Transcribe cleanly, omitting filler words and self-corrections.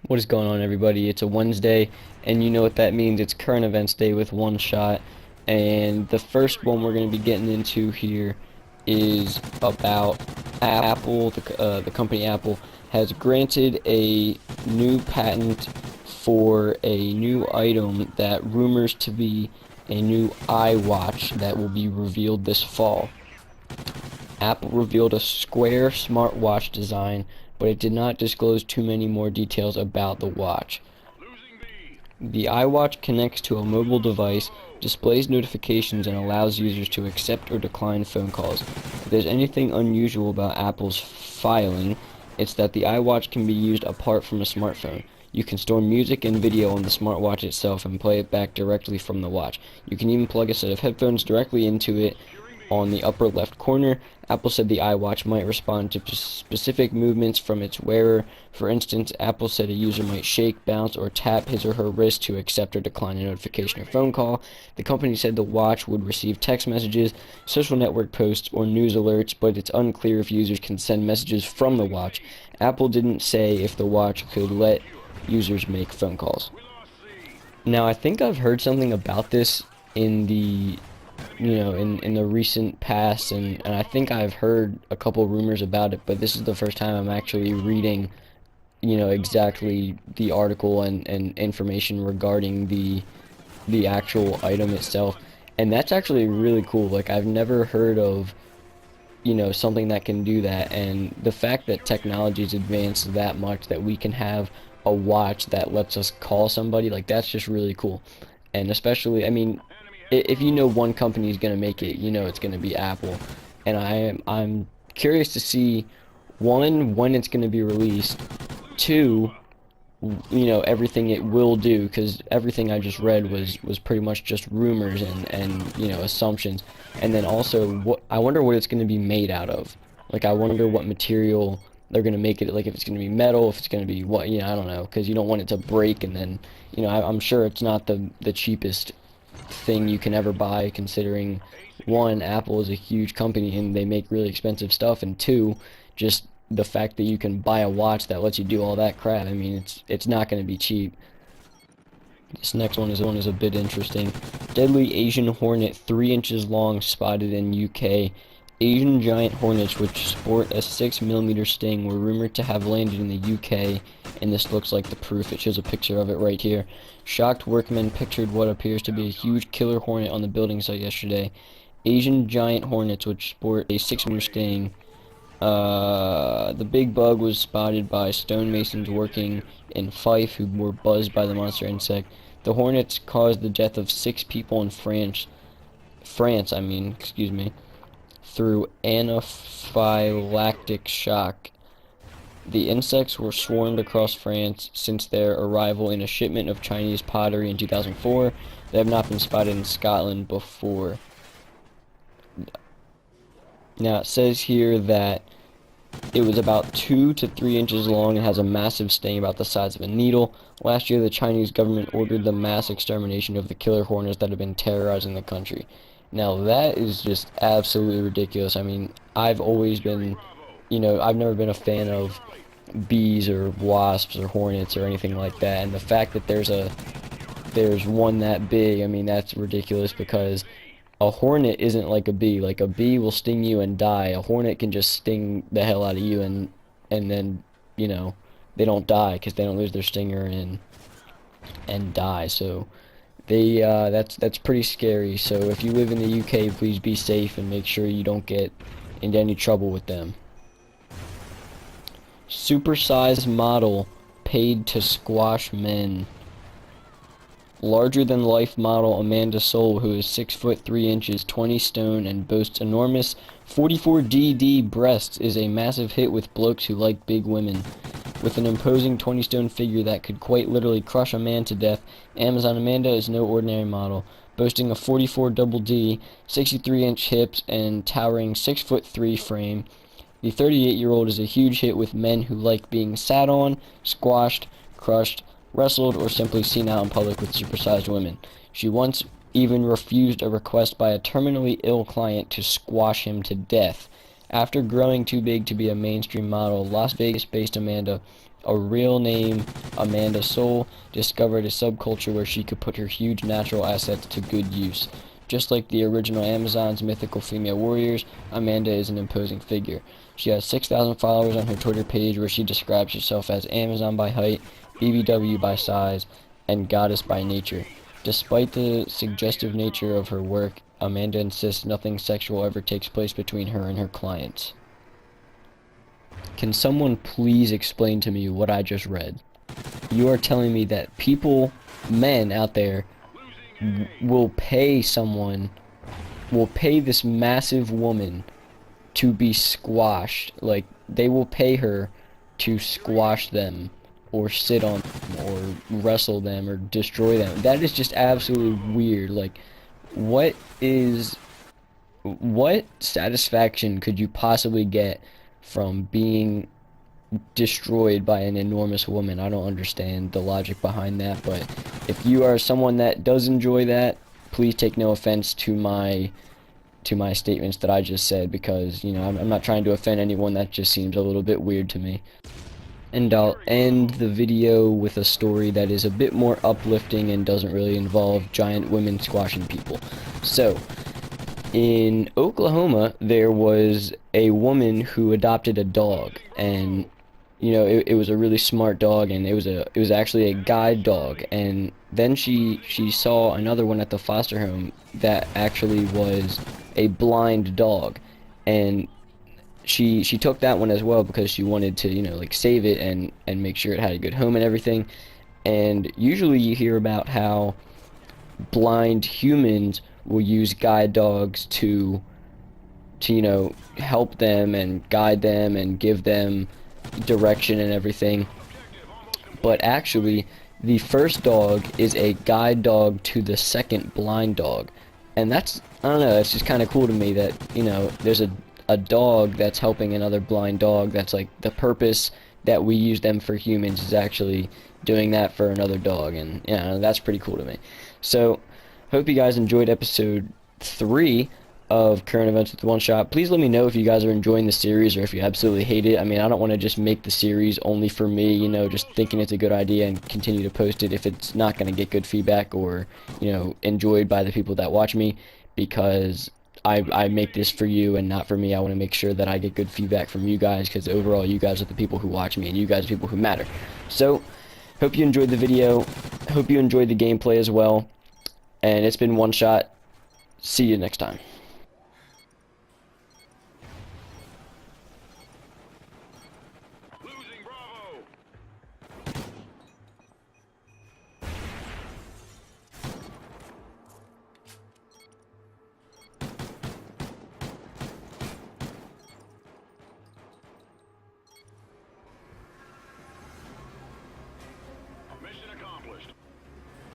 What is going on, everybody? It's a Wednesday, and you know what that means. It's current events day with Oneshot, and the first one we're going to be getting into here is about Apple. The company Apple has granted a new patent for a new item that rumors to be a new iWatch that will be revealed this fall. Apple revealed a square smartwatch design, but it did not disclose too many more details about the watch. The iWatch connects to a mobile device, displays notifications, and allows users to accept or decline phone calls. If there's anything unusual about Apple's filing, it's that the iWatch can be used apart from a smartphone. You can store music and video on the smartwatch itself and play it back directly from the watch. You can even plug a set of headphones directly into it on the upper left corner. Apple said the iWatch might respond to specific movements from its wearer. For instance, Apple said a user might shake, bounce, or tap his or her wrist to accept or decline a notification or phone call. The company said the watch would receive text messages, social network posts, or news alerts, but it's unclear if users can send messages from the watch. Apple didn't say if the watch could let users make phone calls. Now, I think I've heard something about this in the in the recent past, and I think I've heard a couple rumors about it, but this is the first time I'm actually reading, exactly the article and information regarding the actual item itself. And that's actually really cool. Like, I've never heard of, something that can do that, and the fact that technology has advanced that much that we can have a watch that lets us call somebody, like, that's just really cool. And especially, I mean, if you know one company is going to make it, it's going to be Apple. And I'm curious to see, one, when it's going to be released, two, everything it will do, because everything I just read was pretty much just rumors and assumptions. And then also, I wonder what it's going to be made out of. Like, I wonder what material they're going to make it, like if it's going to be metal, if it's going to be what, I don't know, because you don't want it to break, and then, I'm sure it's not the cheapest thing you can ever buy, considering, one, Apple is a huge company and they make really expensive stuff, and two, just the fact that you can buy a watch that lets you do all that crap. I mean, it's not going to be cheap. This next one is a bit interesting. Deadly Asian hornet 3 inches long spotted in UK. Asian giant hornets, which sport a 6mm sting, were rumored to have landed in the UK, and this looks like the proof. It shows a picture of it right here. Shocked workmen pictured what appears to be a huge killer hornet on the building site yesterday. Asian giant hornets, which sport a 6mm sting. The big bug was spotted by stonemasons working in Fife who were buzzed by the monster insect. The hornets caused the death of 6 people in France, through anaphylactic shock. The insects were swarmed across France since their arrival in a shipment of Chinese pottery in 2004. They have not been spotted in Scotland before. Now, it says here that it was about 2 to 3 inches long and has a massive sting about the size of a needle. Last year, the Chinese government ordered the mass extermination of the killer hornets that have been terrorizing the country. Now, that is just absolutely ridiculous. I mean, I've always been, I've never been a fan of bees or wasps or hornets or anything like that. And the fact that there's one that big, I mean, that's ridiculous, because a hornet isn't like a bee. Like, a bee will sting you and die. A hornet can just sting the hell out of you, and then, they don't die because they don't lose their stinger and die. So that's pretty scary. So if you live in the UK, please be safe and make sure you don't get into any trouble with them. Supersized model paid to squash men. Larger-than-life model Amanda Soul, who is 6'3", 20 stone, and boasts enormous 44DD breasts, is a massive hit with blokes who like big women. With an imposing 20-stone figure that could quite literally crush a man to death, Amazon Amanda is no ordinary model. Boasting a 44 double D, 63-inch hips, and towering 6'3" frame, the 38-year-old is a huge hit with men who like being sat on, squashed, crushed, wrestled, or simply seen out in public with supersized women. She once even refused a request by a terminally ill client to squash him to death. After growing too big to be a mainstream model, Las Vegas-based Amanda, a real name Amanda Soul, discovered a subculture where she could put her huge natural assets to good use. Just like the original Amazon's mythical female warriors, Amanda is an imposing figure. She has 6,000 followers on her Twitter page where she describes herself as Amazon by height, BBW by size, and goddess by nature. Despite the suggestive nature of her work, Amanda insists nothing sexual ever takes place between her and her clients. Can someone please explain to me what I just read? You are telling me that people, men out there, will pay this massive woman to be squashed. Like, they will pay her to squash them, or sit on them, or wrestle them, or destroy them. That is just absolutely weird. Like, what satisfaction could you possibly get from being destroyed by an enormous woman? I don't understand the logic behind that, but if you are someone that does enjoy that, please take no offense to my statements that I just said, because, you know, I'm not trying to offend anyone. That just seems a little bit weird to me. And I'll end the video with a story that is a bit more uplifting and doesn't really involve giant women squashing people. So, in Oklahoma, there was a woman who adopted a dog, and you know, it was a really smart dog, and it was actually a guide dog. And then she saw another one at the foster home that actually was a blind dog, and she took that one as well because she wanted to, you know, like, save it and make sure it had a good home and everything. And usually you hear about how blind humans will use guide dogs to you know, help them and guide them and give them direction and everything. But actually, the first dog is a guide dog to the second blind dog. And that's, I don't know, it's just kind of cool to me that, you know, there's a dog that's helping another blind dog. That's like the purpose that we use them for humans, is actually doing that for another dog. And, you know, that's pretty cool to me. So, hope you guys enjoyed episode 3 of Current Events with One Shot. Please let me know if you guys are enjoying the series or if you absolutely hate it. I mean, I don't want to just make the series only for me, you know, just thinking it's a good idea and continue to post it if it's not going to get good feedback or, you know, enjoyed by the people that watch me, because I make this for you and not for me. I want to make sure that I get good feedback from you guys, because overall you guys are the people who watch me and you guys are people who matter. So, hope you enjoyed the video. Hope you enjoyed the gameplay as well. And it's been One Shot. See you next time.